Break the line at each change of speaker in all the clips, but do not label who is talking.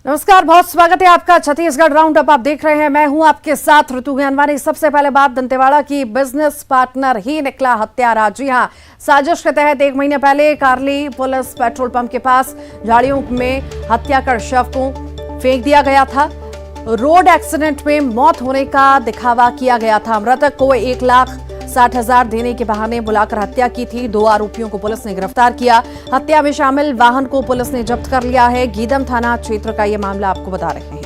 नमस्कार, बहुत स्वागत है आपका छत्तीसगढ़ राउंड अप आप देख रहे हैं। मैं हूं आपके साथ ऋतु ज्ञानवानी। सबसे पहले बात दंतेवाड़ा की। बिजनेस पार्टनर ही निकला हत्यारा। जी हां, साजिश के तहत 1 महीने पहले कार्ली पुलिस पेट्रोल पंप के पास झाड़ियों में हत्या कर शव को फेंक दिया गया था। रोड एक्सीडेंट में मौत होने का दिखावा किया गया था। मृतक को 1,60,000 देने के बहाने बुलाकर हत्या की थी। 2 आरोपियों को पुलिस ने गिरफ्तार किया। हत्या में शामिल वाहन को पुलिस ने जब्त कर लिया है। गीदम थाना क्षेत्र का यह मामला आपको बता रहे हैं।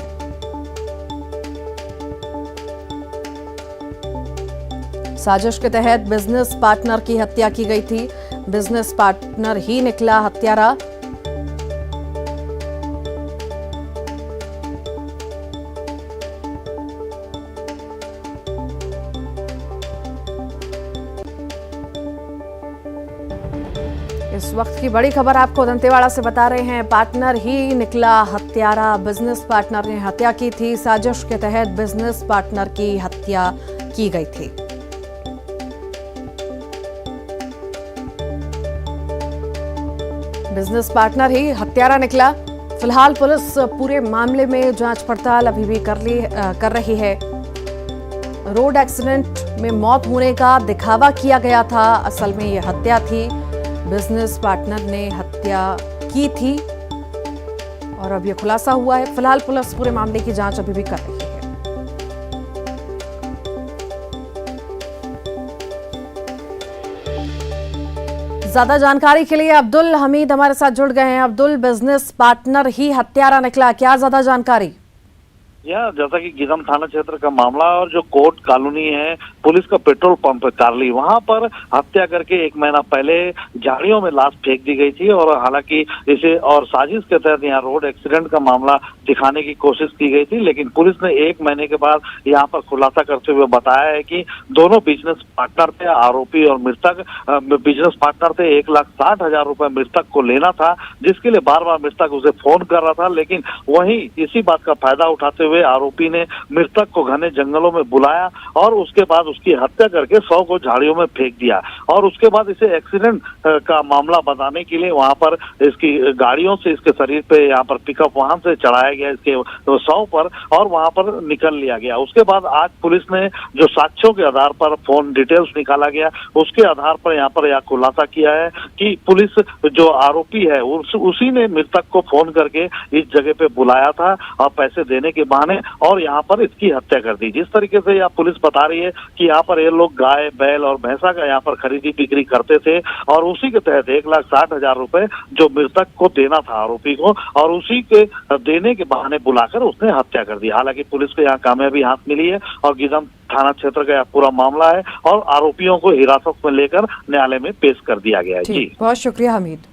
साजिश के तहत बिजनेस पार्टनर की हत्या की गई थी। बिजनेस पार्टनर ही निकला हत्यारा। इस वक्त की बड़ी खबर आपको दंतेवाड़ा से बता रहे हैं। पार्टनर ही निकला हत्यारा। बिजनेस पार्टनर ने हत्या की थी। साजिश के तहत बिजनेस पार्टनर की हत्या की गई थी। बिजनेस पार्टनर ही हत्यारा निकला। फिलहाल पुलिस पूरे मामले में जांच पड़ताल अभी भी कर रही है। रोड एक्सीडेंट में मौत होने का दिखावा किया गया था, असल में यह हत्या थी। बिजनेस पार्टनर ने हत्या की थी और अब यह खुलासा हुआ है। फिलहाल पुलिस पूरे मामले की जांच अभी भी कर रही है। ज्यादा जानकारी के लिए अब्दुल हमीद हमारे साथ जुड़ गए हैं। अब्दुल, बिजनेस पार्टनर ही हत्यारा निकला, क्या ज्यादा जानकारी?
यह जैसा कि गीदम थाना क्षेत्र का मामला और जो कोर्ट कॉलोनी है, पुलिस का पेट्रोल पंप है कार्ली, वहां पर हत्या करके 1 महीना पहले झाड़ियों में लाश फेंक दी गई थी। और हालांकि इसे और साजिश के तहत यहाँ रोड एक्सीडेंट का मामला दिखाने की कोशिश की गई थी, लेकिन पुलिस ने 1 महीने के बाद यहाँ पर खुलासा करते हुए बताया है कि दोनों बिजनेस पार्टनर थे। आरोपी और मृतक बिजनेस पार्टनर थे। 1,60,000 रुपए मृतक को लेना था, जिसके लिए बार बार मृतक उसे फोन कर रहा था। लेकिन वहीं इसी बात का फायदा उठाते हुए आरोपी ने मृतक को घने जंगलों में बुलाया और उसके बाद उसकी हत्या करके शव को झाड़ियों में फेंक दिया। और उसके बाद इसे एक्सीडेंट का मामला बताने के लिए वहां पर इसकी गाड़ियों से इसके शरीर पे यहाँ पर पिकअप वाहन से चढ़ाया गया इसके शव पर और वहां पर निकल लिया गया। उसके बाद आज पुलिस ने जो साक्ष्यों के आधार पर फोन डिटेल्स निकाला गया, उसके आधार पर यहाँ पर यह खुलासा किया है कि पुलिस जो आरोपी है उसी ने मृतक को फोन करके इस जगह पे बुलाया था और पैसे देने के बहाने और यहाँ पर इसकी हत्या कर दी। जिस तरीके से यह पुलिस बता रही है कि यहाँ पर ये लोग गाय, बैल और भैंसा का यहाँ पर खरीदी बिक्री करते थे और उसी के तहत 1,60,000 रुपए जो मृतक को देना था आरोपी को, और उसी के देने के बहाने बुलाकर उसने हत्या कर दी। हालांकि पुलिस को यहाँ कामयाबी हाथ मिली है और गीदम थाना क्षेत्र का यह पूरा मामला है और आरोपियों को हिरासत में लेकर न्यायालय में पेश कर दिया गया है। जी,
बहुत शुक्रिया हमीद।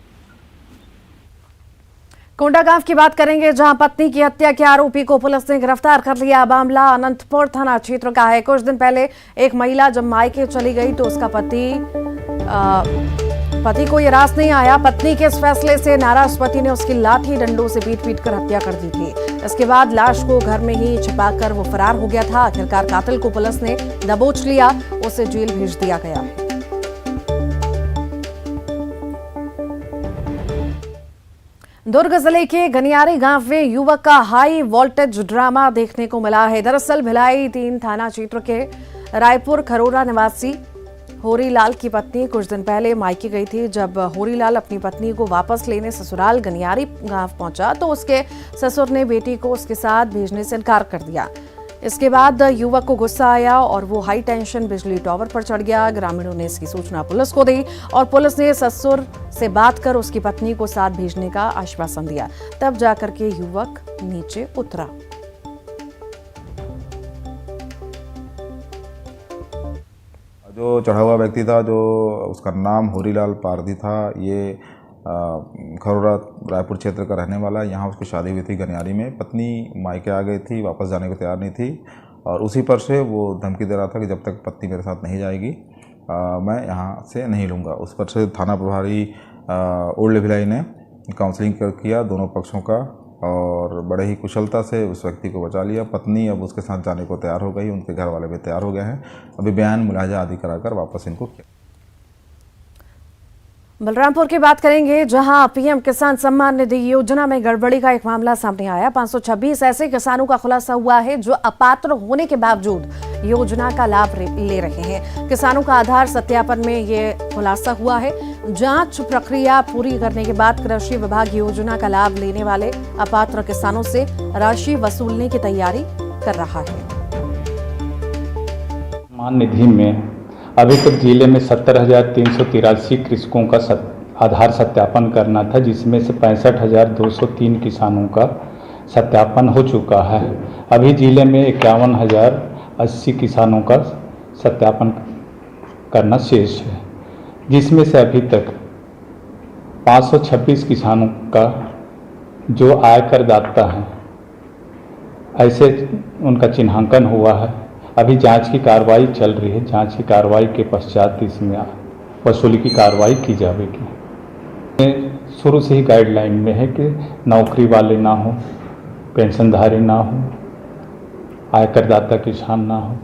कोंडागांव की बात करेंगे, जहां पत्नी की हत्या के आरोपी को पुलिस ने गिरफ्तार कर लिया। मामला अनंतपुर थाना क्षेत्र का है। कुछ दिन पहले एक महिला जब मायके चली गई तो उसका पति को ये रास नहीं आया। पत्नी के इस फैसले से नाराज पति ने उसकी लाठी डंडों से पीट कर हत्या कर दी थी। इसके बाद लाश को घर में ही छिपाकर वो फरार हो गया था। आखिरकार कातिल को पुलिस ने दबोच लिया, उसे जेल भेज दिया गया है। दुर्ग जिले के गनियारी गांव में युवक का हाई वोल्टेज ड्रामा देखने को मिला है। दरअसल भिलाई 3 थाना क्षेत्र के रायपुर खरोरा निवासी होरीलाल की पत्नी कुछ दिन पहले मायके गई थी। जब होरीलाल अपनी पत्नी को वापस लेने ससुराल गनियारी गांव पहुंचा तो उसके ससुर ने बेटी को उसके साथ भेजने से इनकार कर दिया। इसके बाद युवक को गुस्सा आया और वो हाई टेंशन बिजली टावर पर चढ़ गया। ग्रामीणों ने इसकी सूचना पुलिस को दी और पुलिस ने ससुर से बात कर उसकी पत्नी को साथ भेजने का आश्वासन दिया। तब जाकर के युवक नीचे उतरा।
जो चढ़ा हुआ व्यक्ति था, जो उसका नाम होरीलाल पारधी था, ये खरोरा रायपुर क्षेत्र का रहने वाला। यहाँ उसकी शादी हुई थी गनियारी में। पत्नी मायके आ गई थी, वापस जाने को तैयार नहीं थी और उसी पर से वो धमकी दे रहा था कि जब तक पत्नी मेरे साथ नहीं जाएगी मैं यहाँ से नहीं लूँगा। उस पर से थाना प्रभारी ओल्ड भिलाई ने काउंसलिंग किया दोनों पक्षों का और बड़े ही कुशलता से उस व्यक्ति को बचा लिया। पत्नी अब उसके साथ जाने को तैयार हो गई, उनके घर वाले भी तैयार हो गए हैं। अभी बयान मुलाजा आदि कराकर वापस इनको किया।
बलरामपुर की बात करेंगे, जहां पीएम किसान सम्मान निधि योजना में गड़बड़ी का एक मामला सामने आया। 526 ऐसे किसानों का खुलासा हुआ है जो अपात्र होने के बावजूद योजना का लाभ ले रहे हैं। किसानों का आधार सत्यापन में ये खुलासा हुआ है। जांच प्रक्रिया पूरी करने के बाद कृषि विभाग योजना का लाभ लेने वाले अपात्र किसानों से राशि वसूलने की तैयारी कर रहा है।
सम्मान निधि में अभी तक जिले में 70,383 कृषकों का आधार सत्यापन करना था, जिसमें से 65,203 किसानों का सत्यापन हो चुका है। अभी जिले में 51,080 किसानों का सत्यापन करना शेष है, जिसमें से अभी तक 526 किसानों का जो आयकरदाता हैं ऐसे उनका चिन्हांकन हुआ है। अभी जांच की कार्रवाई चल रही है। जांच की कार्रवाई के पश्चात इसमें वसूली की कार्रवाई की जाएगी। शुरू से ही गाइडलाइन में है कि नौकरी वाले ना हो, पेंशनधारी ना हो, आयकरदाता किसान ना हो।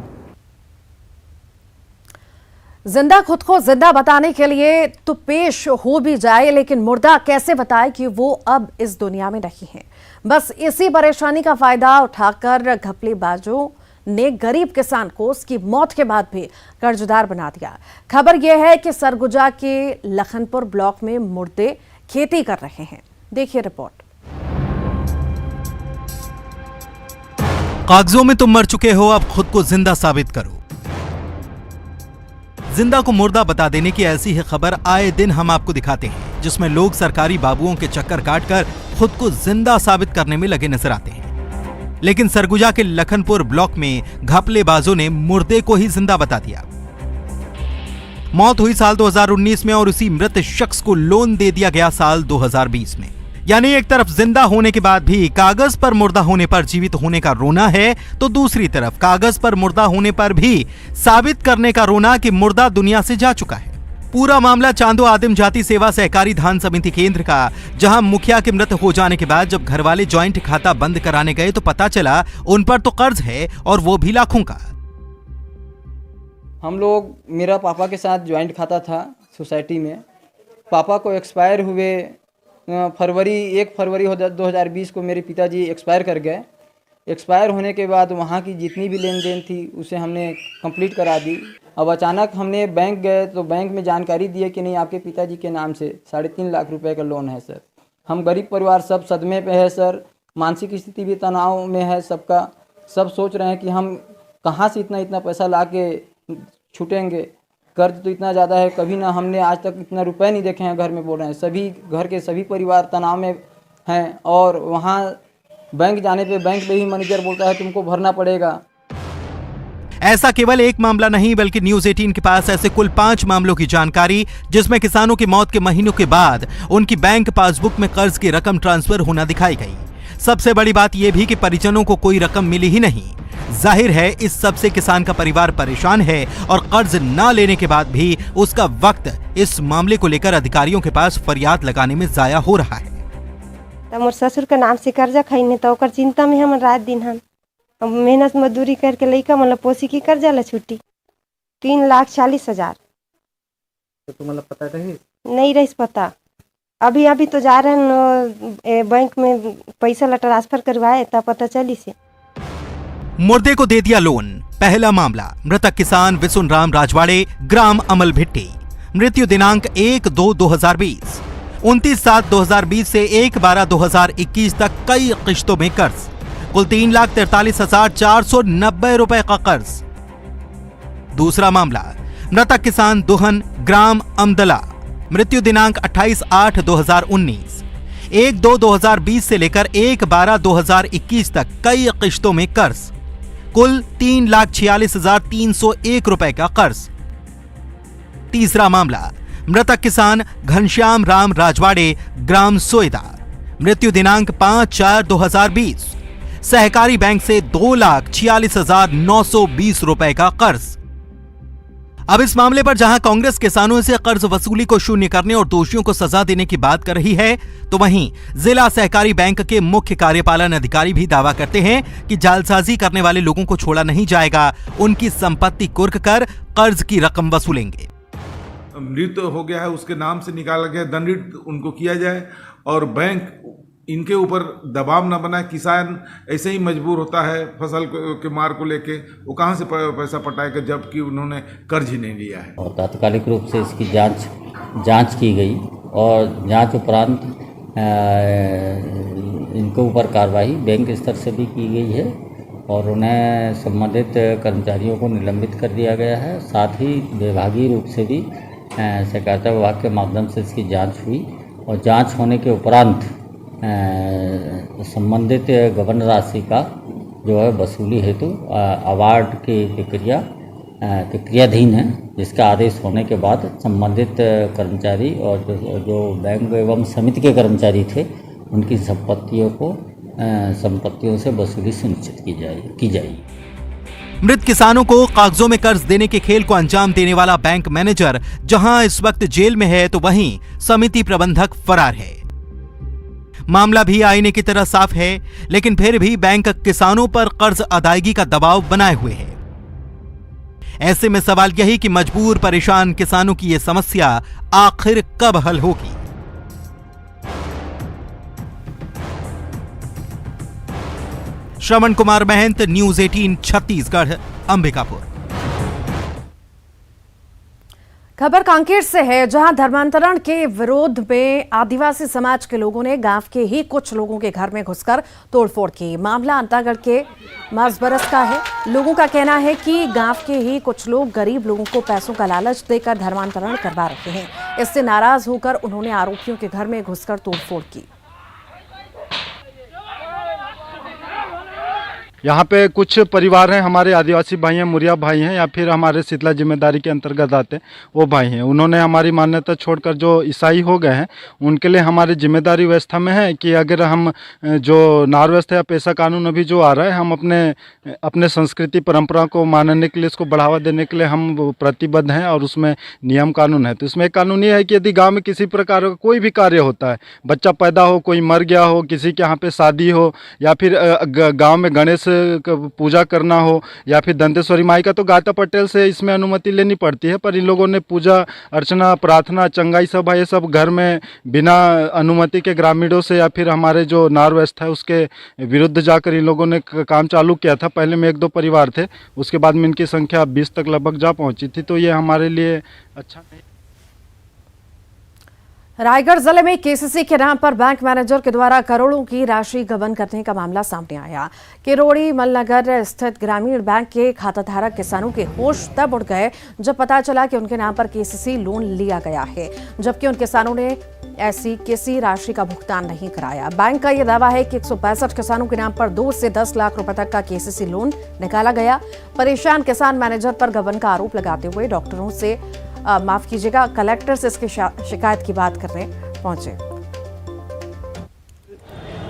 जिंदा खुद को जिंदा बताने के लिए तो पेश हो भी जाए, लेकिन मुर्दा कैसे बताए कि वो अब इस दुनिया में नहीं है। बस इसी परेशानी का फायदा उठाकर घपलेबाजों ने गरीब किसान को उसकी मौत के बाद भी कर्जदार बना दिया। खबर यह है कि सरगुजा के लखनपुर ब्लॉक में मुर्दे खेती कर रहे हैं। देखिए रिपोर्ट।
कागजों में तुम मर चुके हो, अब खुद को जिंदा साबित करो। जिंदा को मुर्दा बता देने की ऐसी ही खबर आए दिन हम आपको दिखाते हैं, जिसमें लोग सरकारी बाबुओं के चक्कर काटकर खुद को जिंदा साबित करने में लगे नजर आते हैं। लेकिन सरगुजा के लखनपुर ब्लॉक में घपलेबाजों ने मुर्दे को ही जिंदा बता दिया। मौत हुई साल 2019 में और उसी मृत शख्स को लोन दे दिया गया साल 2020 में। यानी एक तरफ जिंदा होने के बाद भी कागज पर मुर्दा होने पर जीवित होने का रोना है, तो दूसरी तरफ कागज पर मुर्दा होने पर भी साबित करने का रोना कि मुर्दा दुनिया से जा चुका है। पूरा मामला चांदो आदिम जाति सेवा सहकारी धान समिति केंद्र का, जहां मुखिया के मृत हो जाने के बाद जब घर वाले ज्वाइंट खाता बंद कराने गए तो पता चला उन पर तो कर्ज है, और वो भी लाखों का।
हम लोग, मेरा पापा के साथ ज्वाइंट खाता था सोसाइटी में। पापा को एक्सपायर हुए 1 फरवरी 2020 को मेरे पिताजी एक्सपायर कर गए। एक्सपायर होने के बाद वहाँ की जितनी भी लेन देन थी उसे हमने कंप्लीट करा दी। अब अचानक हमने बैंक गए तो बैंक में जानकारी दिए कि नहीं, आपके पिताजी के नाम से 3.5 लाख रुपए का लोन है सर। हम गरीब परिवार सब सदमे पे है सर, मानसिक स्थिति भी तनाव में है सबका। सब सोच रहे हैं कि हम कहाँ से इतना पैसा ला के छूटेंगे। कर्ज तो इतना ज़्यादा है, कभी ना हमने आज तक इतना रुपए नहीं देखे हैं घर में, बोल रहे हैं। सभी घर के सभी परिवार तनाव में हैं, और वहाँ बैंक जाने पे बैंक में ही मैनेजर बोलता है तुमको भरना पड़ेगा।
ऐसा केवल एक मामला नहीं, बल्कि न्यूज 18 के पास ऐसे कुल 5 मामलों की जानकारी, जिसमें किसानों की मौत के महीनों के बाद उनकी बैंक पासबुक में कर्ज की रकम ट्रांसफर होना दिखाई गई। सबसे बड़ी बात यह भी कि परिजनों को कोई रकम मिली ही नहीं। जाहिर है इस सब से किसान का परिवार परेशान है, और कर्ज ना लेने के बाद भी उसका वक्त इस मामले को लेकर अधिकारियों के पास फरियाद लगाने में जाया हो रहा है।
मोर ससुर के नाम से कर्जा खैने तो ओकर चिंता में हम रात दिन हम मेहनत मजदूरी करके लइका मतलब पोसी की कर्जा ला छुट्टी 3,40,000।
तो तुम्हें पता रही?
नहीं रही पता। अभी तो जा रहे हैं बैंक में पैसा ला ट्रांसफर करवाए तब पता चली से।
मुर्दे को दे दिया लोन। पहला मामला, मृतक किसान विसुन राम राजवाड़े, ग्राम अमल भिट्टी। मृत्यु दिनांक 1/2/2020। 29/7/2020 से 1/12/2021 तक कई किश्तों में कर्ज, कुल 3,43,490 रुपए का कर्ज। दूसरा मामला, मृतक किसान दुहन, ग्राम अमदला। मृत्यु दिनांक 28/8/2019। 1/2/2020 से लेकर 1/12/2021 तक कई किश्तों में कर्ज, कुल 3,46,301 रुपए का कर्ज। तीसरा मामला, मृतक किसान घनश्याम राम राजवाड़े, ग्राम सोयदा। मृत्यु दिनांक 5/4/2020। सहकारी बैंक से 2,46,920 रुपए का कर्ज। अब इस मामले पर जहां कांग्रेस किसानों से कर्ज वसूली को शून्य करने और दोषियों को सजा देने की बात कर रही है, तो वहीं जिला सहकारी बैंक के मुख्य कार्यपालन अधिकारी भी दावा करते हैं कि जालसाजी करने वाले लोगों को छोड़ा नहीं जाएगा, उनकी संपत्ति कुर्क कर कर्ज की रकम वसूलेंगे।
मृत हो गया है उसके नाम से निकाला गया, दंडित उनको किया जाए और बैंक इनके ऊपर दबाव न बनाए। किसान ऐसे ही मजबूर होता है फसल के मार को लेके, वो कहाँ से पैसा पटाएगा जबकि उन्होंने कर्ज ही नहीं लिया है।
और तात्कालिक रूप से इसकी जांच की गई और जांच उपरांत इनके ऊपर कार्रवाई बैंक स्तर से भी की गई है और उन्हें संबंधित कर्मचारियों को निलंबित कर दिया गया है। साथ ही विभागीय रूप से भी सहकारिता विभाग के माध्यम से इसकी जांच हुई और जांच होने के उपरांत संबंधित गबन राशि का जो है वसूली हेतु अवार्ड की प्रक्रिया के क्रियाधीन है, जिसका आदेश होने के बाद संबंधित कर्मचारी और जो बैंक एवं समिति के कर्मचारी थे उनकी संपत्तियों से वसूली सुनिश्चित की जाएगी।
मृत किसानों को कागजों में कर्ज देने के खेल को अंजाम देने वाला बैंक मैनेजर जहां इस वक्त जेल में है तो वहीं समिति प्रबंधक फरार है। मामला भी आईने की तरह साफ है, लेकिन फिर भी बैंक किसानों पर कर्ज अदायगी का दबाव बनाए हुए है। ऐसे में सवाल यही कि मजबूर परेशान किसानों की यह समस्या आखिर कब हल होगी। श्रवण कुमार महंत, न्यूज़ 18 छत्तीसगढ़, अंबिकापुर।
खबर कांकेर से है, जहां धर्मांतरण के विरोध में आदिवासी समाज के लोगों ने गांव के ही कुछ लोगों के घर में घुसकर तोड़फोड़ की। मामला अंतागढ़ के मासबरस का है। लोगों का कहना है कि गांव के ही कुछ लोग गरीब लोगों को पैसों का लालच देकर धर्मांतरण करवा रहे हैं। इससे नाराज होकर उन्होंने आरोपियों के घर में घुसकर तोड़फोड़ की।
यहाँ पे कुछ परिवार हैं, हमारे आदिवासी भाई हैं, मुरिया भाई हैं या फिर हमारे शीतला जिम्मेदारी के अंतर्गत आते हैं वो भाई हैं। उन्होंने हमारी मान्यता छोड़कर जो ईसाई हो गए हैं उनके लिए हमारी जिम्मेदारी व्यवस्था में है कि अगर हम जो नार व्यवस्था या पेशा कानून अभी जो आ रहा है, हम अपने संस्कृति परंपरा को मानने के लिए, इसको बढ़ावा देने के लिए हम प्रतिबद्ध हैं और उसमें नियम कानून है। तो इसमें एक कानून ये है कि यदि गाँव में किसी प्रकार का कोई भी कार्य होता है, बच्चा पैदा हो, कोई मर गया हो, किसी के यहाँ पे शादी हो या फिर गाँव में गणेश पूजा करना हो या फिर दंतेश्वरी माई का, तो गाता पटेल से इसमें अनुमति लेनी पड़ती है। पर इन लोगों ने पूजा अर्चना, प्रार्थना, चंगाई सभा ये सब घर में बिना अनुमति के ग्रामीणों से या फिर हमारे जो नार व्यवस्था है उसके विरुद्ध जाकर इन लोगों ने काम चालू किया था। पहले में 1-2 परिवार थे, उसके बाद में इनकी संख्या 20 तक लगभग जा पहुंची थी। तो ये हमारे लिए अच्छा नहीं।
रायगढ़ जिले में केसीसी के नाम पर बैंक मैनेजर के द्वारा करोड़ों की राशि गबन करने का मामला सामने आया। किरोड़ी मलनगर स्थित ग्रामीण बैंक के खाताधारक किसानों के होश तब उड़ गए जब पता चला कि उनके नाम पर केसीसी लोन लिया गया है, जबकि उन किसानों ने ऐसी किसी राशि का भुगतान नहीं कराया। बैंक का यह दावा है कि 165 किसानों के नाम पर 2 से 10 लाख रुपए तक का केसीसी लोन निकाला गया। परेशान किसान मैनेजर पर गबन का आरोप लगाते हुए डॉक्टरों से माफ कीजिएगा, कलेक्टर से इसकी शिकायत की बात करने पहुंचे।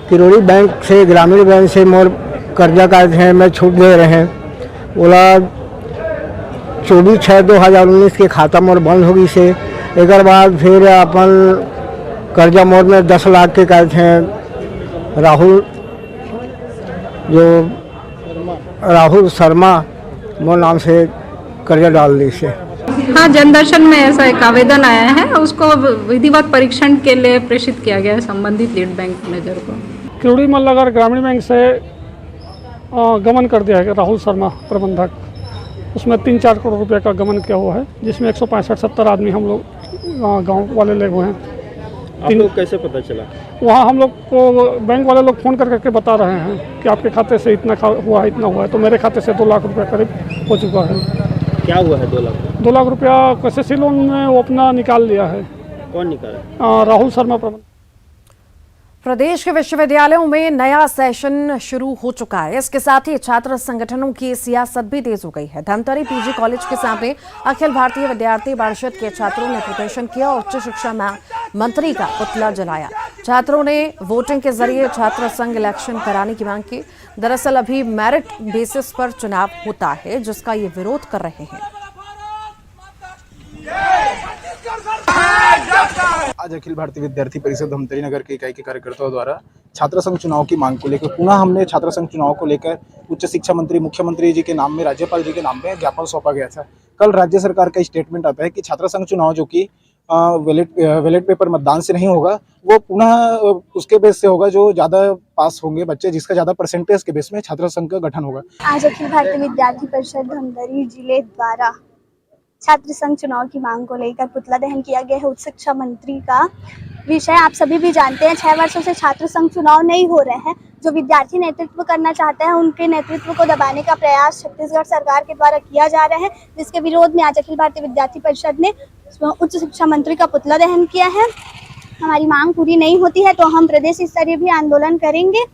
किरोड़ी बैंक से, ग्रामीण बैंक से मोर कर्जा का है, मैं छूट दे रहे हैं। बोला 24/6/2019 के खाता मोर बंद होगी से एक बाद फिर अपन कर्जा मोर में 10 लाख के कहते हैं राहुल शर्मा मोर नाम से कर्जा डाल दी से।
हाँ, जनदर्शन में ऐसा एक आवेदन आया है, उसको विधिवत परीक्षण के लिए प्रेषित किया गया है संबंधित लीड बैंक मैनेजर को।
किरोड़ी मल्लगर ग्रामीण बैंक से गमन कर दिया है राहुल शर्मा प्रबंधक। उसमें 3-4 करोड़ रुपए का गमन किया हुआ है, जिसमें 165-70 आदमी हम लोग गांव वाले लोग हैं।
आपको कैसे पता चला?
वहाँ हम लोग को बैंक वाले लोग फ़ोन करके बता रहे हैं कि आपके खाते से इतना हुआ है, इतना हुआ है। तो मेरे खाते से 2 लाख रुपये करीब हो चुका है।
क्या हुआ है 2 लाख?
2 लाख रुपया केसीसी लोन में वो अपना निकाल लिया है।
कौन निकाला?
राहुल शर्मा प्रबंधक।
प्रदेश के विश्वविद्यालयों में नया सेशन शुरू हो चुका है। इसके साथ ही छात्र संगठनों की सियासत भी तेज हो गई है। धमतरी पीजी कॉलेज के सामने अखिल भारतीय विद्यार्थी परिषद के छात्रों ने प्रदर्शन किया और उच्च शिक्षा मंत्री का पुतला जलाया। छात्रों ने वोटिंग के जरिए छात्र संघ इलेक्शन कराने की मांग की। दरअसल अभी मेरिट बेसिस पर चुनाव होता है, जिसका ये विरोध कर रहे हैं।
आज अखिल भारतीय विद्यार्थी परिषद धमतरी नगर के इकाई के कार्यकर्ताओं द्वारा छात्र संघ चुनाव की मांग को लेकर पुनः हमने छात्र संघ चुनाव को लेकर उच्च शिक्षा मंत्री, मुख्यमंत्री जी के नाम में, राज्यपाल जी के नाम में ज्ञापन सौंपा गया था। कल राज्य सरकार का स्टेटमेंट आता है कि छात्र संघ चुनाव जो कि बैलेट पेपर मतदान से नहीं होगा, वो पुनः उसके बेस से होगा जो ज़्यादा पास होंगे बच्चे, जिसका ज़्यादा परसेंटेज के बेस में छात्र संघ का गठन होगा।
आज अखिल भारतीय विद्यार्थी परिषद धमतरी जिले द्वारा छात्र संघ चुनाव की मांग को लेकर पुतला दहन किया गया है। उच्च शिक्षा मंत्री का विषय आप सभी भी जानते हैं, 6 वर्षों से छात्र संघ चुनाव नहीं हो रहे हैं। जो विद्यार्थी नेतृत्व करना चाहते हैं, उनके नेतृत्व को दबाने का प्रयास छत्तीसगढ़ सरकार के द्वारा किया जा रहा है, जिसके विरोध में आज अखिल भारतीय विद्यार्थी परिषद ने उच्च शिक्षा मंत्री का पुतला दहन किया है। हमारी मांग पूरी नहीं होती है तो हम प्रदेश स्तरीय भी आंदोलन करेंगे।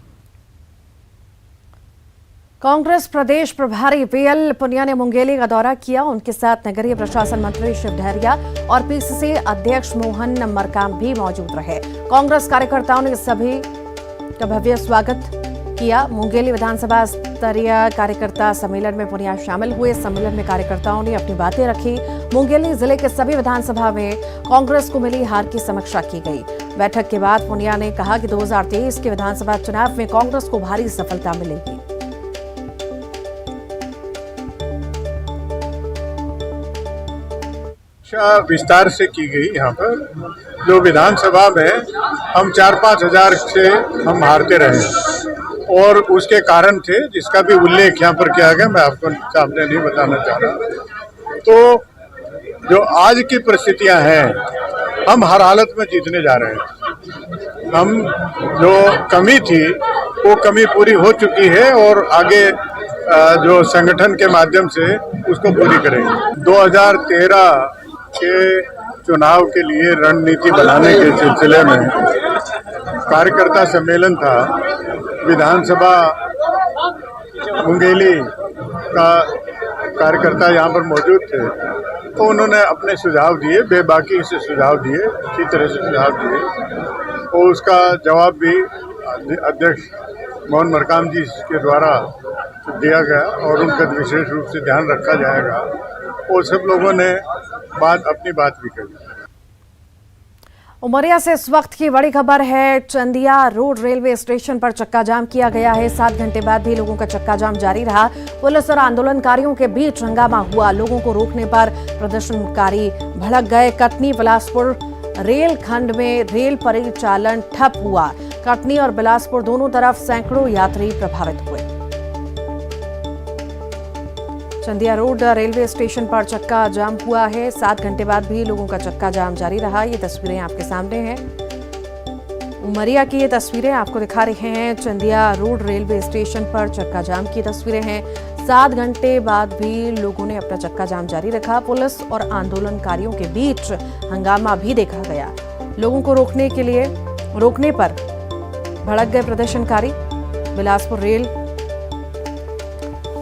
कांग्रेस प्रदेश प्रभारी पीएल पुनिया ने मुंगेली का दौरा किया। उनके साथ नगरीय प्रशासन मंत्री शिव डहरिया और पीसीसी अध्यक्ष मोहन मरकाम भी मौजूद रहे। कांग्रेस कार्यकर्ताओं ने सभी का भव्य स्वागत किया। मुंगेली विधानसभा स्तरीय कार्यकर्ता सम्मेलन में पुनिया शामिल हुए। सम्मेलन में कार्यकर्ताओं ने अपनी बातें रखी। मुंगेली जिले के सभी विधानसभा में कांग्रेस को मिली हार की समीक्षा की गई। बैठक के बाद पुनिया ने कहा कि 2023 के विधानसभा चुनाव में कांग्रेस को भारी सफलता मिलेगी।
विस्तार से की गई। यहाँ पर जो विधानसभा में हम 4-5 हजार से हम हारते रहे और उसके कारण थे, जिसका भी उल्लेख यहाँ पर किया गया, मैं आपको सामने नहीं बताना चाह रहा। तो जो आज की परिस्थितियाँ हैं, हम हर हालत में जीतने जा रहे हैं। हम जो कमी थी वो कमी पूरी हो चुकी है और आगे जो संगठन के माध्यम से उसको पूरी करेंगे। 2013 के चुनाव के लिए रणनीति बनाने के सिलसिले में कार्यकर्ता सम्मेलन था। विधानसभा मुंगेली का कार्यकर्ता यहाँ पर मौजूद थे, तो उन्होंने अपने सुझाव दिए, बेबाकी से सुझाव दिए, अच्छी तरह से सुझाव दिए और उसका जवाब भी अध्यक्ष मोहन मरकाम जी के द्वारा दिया गया और उनका विशेष रूप से ध्यान रखा जाएगा। और सब लोगों ने अपनी बात भी कही।
उमरिया से इस वक्त की बड़ी खबर है। चंदिया रोड रेलवे स्टेशन पर चक्का जाम किया गया है। 7 घंटे बाद भी लोगों का चक्का जाम जारी रहा। पुलिस और आंदोलनकारियों के बीच हंगामा हुआ। लोगों को रोकने पर प्रदर्शनकारी भड़क गए। कटनी बिलासपुर रेल खंड में रेल परिचालन ठप हुआ। कटनी और बिलासपुर दोनों तरफ सैकड़ों यात्री प्रभावित हुए। चंदिया रोड रेलवे स्टेशन पर चक्का जाम हुआ है। 7 घंटे बाद भी लोगों का चक्का जाम जारी रहा। ये तस्वीरें आपके सामने हैं। उमरिया की ये तस्वीरें आपको दिखा रहे हैं। चंदिया रोड रेलवे स्टेशन पर चक्का जाम की तस्वीरें हैं। 7 घंटे बाद भी लोगों ने अपना चक्का जाम जारी रखा। पुलिस और आंदोलनकारियों के बीच हंगामा भी देखा गया। लोगों को रोकने पर भड़क गए प्रदर्शनकारी। बिलासपुर रेल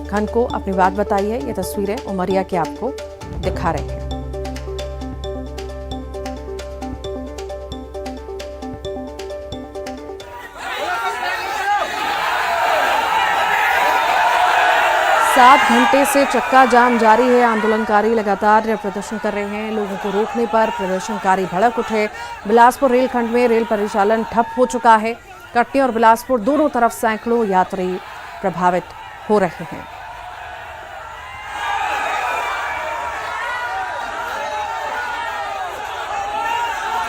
खंड को अपनी बात बताई है। ये तस्वीरें उमरिया के आपको दिखा रहे हैं। सात घंटे से चक्का जाम जारी है। आंदोलनकारी लगातार प्रदर्शन कर रहे हैं। लोगों को रोकने पर प्रदर्शनकारी भड़क उठे। बिलासपुर रेलखंड में रेल परिचालन ठप हो चुका है। कटनी और बिलासपुर दोनों तरफ सैकड़ों यात्री प्रभावित हो रहे हैं।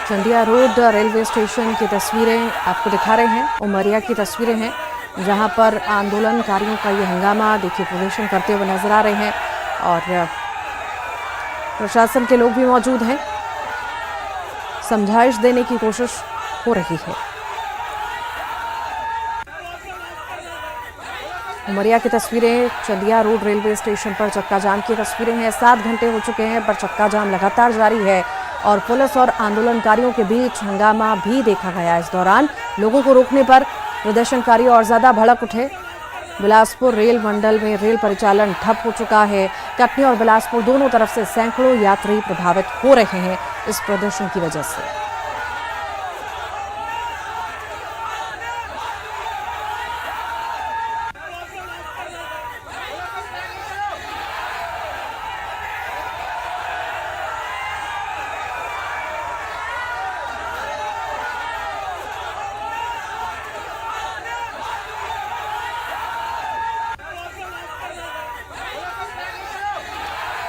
चंदिया रोड रेलवे स्टेशन की तस्वीरें आपको दिखा रहे हैं। उमरिया की तस्वीरें हैं, जहां पर आंदोलनकारियों का ये हंगामा देखिए प्रदर्शन करते हुए नजर आ रहे हैं और प्रशासन के लोग भी मौजूद हैं। समझाइश देने की कोशिश हो रही है। उमरिया की तस्वीरें चंदिया रोड रेलवे स्टेशन पर चक्का जाम की तस्वीरें हैं। 7 घंटे हो चुके हैं पर चक्का जाम लगातार जारी है और पुलिस और आंदोलनकारियों के बीच हंगामा भी देखा गया। इस दौरान लोगों को रोकने पर प्रदर्शनकारी और ज्यादा भड़क उठे। बिलासपुर रेल मंडल में रेल परिचालन ठप हो चुका है। कटनी और बिलासपुर दोनों तरफ से सैकड़ों यात्री प्रभावित हो रहे हैं इस प्रदर्शन की वजह से।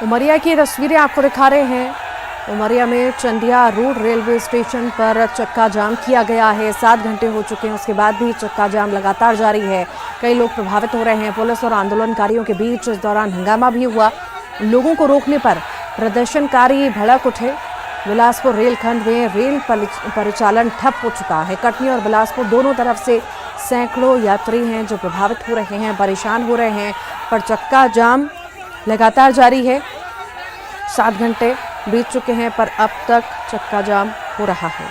उमरिया की तस्वीरें आपको दिखा रहे हैं। उमरिया में चंदिया रोड रेलवे स्टेशन पर चक्का जाम किया गया है। 7 घंटे हो चुके हैं, उसके बाद भी चक्का जाम लगातार जारी है। कई लोग प्रभावित हो रहे हैं। पुलिस और आंदोलनकारियों के बीच इस दौरान हंगामा भी हुआ। लोगों को रोकने पर प्रदर्शनकारी भड़क उठे। बिलासपुर रेलखंड में रेल परिचालन ठप हो चुका है। कटनी और बिलासपुर दोनों तरफ से सैकड़ों यात्री हैं जो प्रभावित हो रहे हैं, परेशान हो रहे हैं। पर चक्का जाम लगातार जारी है। 7 घंटे बीत चुके हैं पर अब तक चक्का जाम हो रहा है।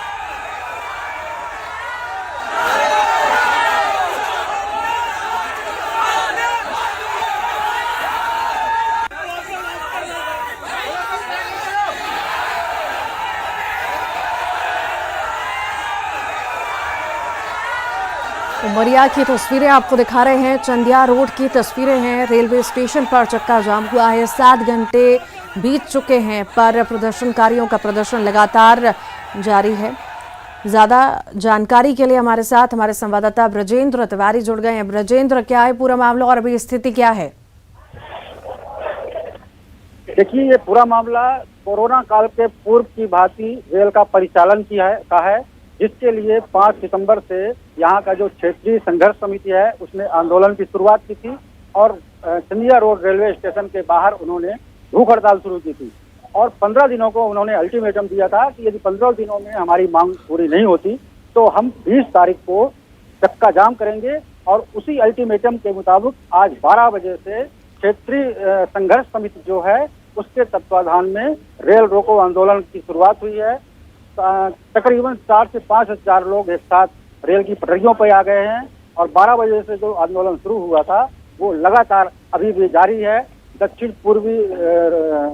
उमरिया की तस्वीरें आपको दिखा रहे हैं। चंदिया रोड की तस्वीरें हैं। रेलवे स्टेशन पर चक्का जाम हुआ है। 7 घंटे बीत चुके हैं पर प्रदर्शनकारियों का प्रदर्शन लगातार जारी है। ज्यादा जानकारी के लिए हमारे साथ हमारे संवाददाता ब्रजेंद्र तिवारी जुड़ गए हैं। ब्रजेंद्र, क्या है पूरा मामला और अभी स्थिति क्या है?
देखिए, ये पूरा मामला कोरोना काल के पूर्व की भांति रेल का परिचालन का है, जिसके लिए 5 सितंबर से यहाँ का जो क्षेत्रीय संघर्ष समिति है उसने आंदोलन की शुरुआत की थी और चंदिया रोड रेलवे स्टेशन के बाहर उन्होंने भूख हड़ताल शुरू की थी और 15 दिनों को उन्होंने अल्टीमेटम दिया था कि यदि 15 दिनों में हमारी मांग पूरी नहीं होती तो हम 20 तारीख को चक्का जाम करेंगे। और उसी अल्टीमेटम के मुताबिक आज 12 बजे से क्षेत्रीय संघर्ष समिति जो है उसके तत्वाधान में रेल रोको आंदोलन की शुरुआत हुई है। तकरीबन 4 से 5 हजार लोग एक साथ रेल की पटरियों पर आ गए हैं और 12 बजे से जो आंदोलन शुरू हुआ था वो लगातार अभी भी जारी है। दक्षिण पूर्वी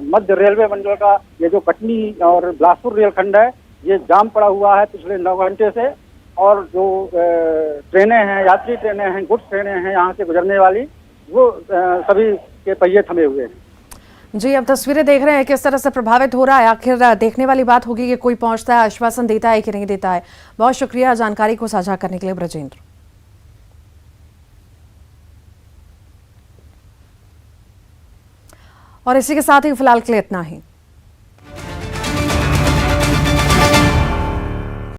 मध्य रेलवे मंडल का ये जो कटनी और बिलासपुर रेलखंड है ये जाम पड़ा हुआ है पिछले 9 घंटे से और जो ट्रेनें हैं, यात्री ट्रेनें हैं, गुड्स ट्रेनें हैं यहाँ से गुजरने वाली, वो सभी के पहिए थमे हुए हैं।
जी, अब तस्वीरें देख रहे हैं किस तरह से प्रभावित हो रहा है। आखिर देखने वाली बात होगी कि कोई पहुंचता है, आश्वासन देता है कि नहीं देता है। बहुत शुक्रिया जानकारी को साझा करने के लिए ब्रजेंद्र। और इसी के साथ ही फिलहाल के लिए इतना ही।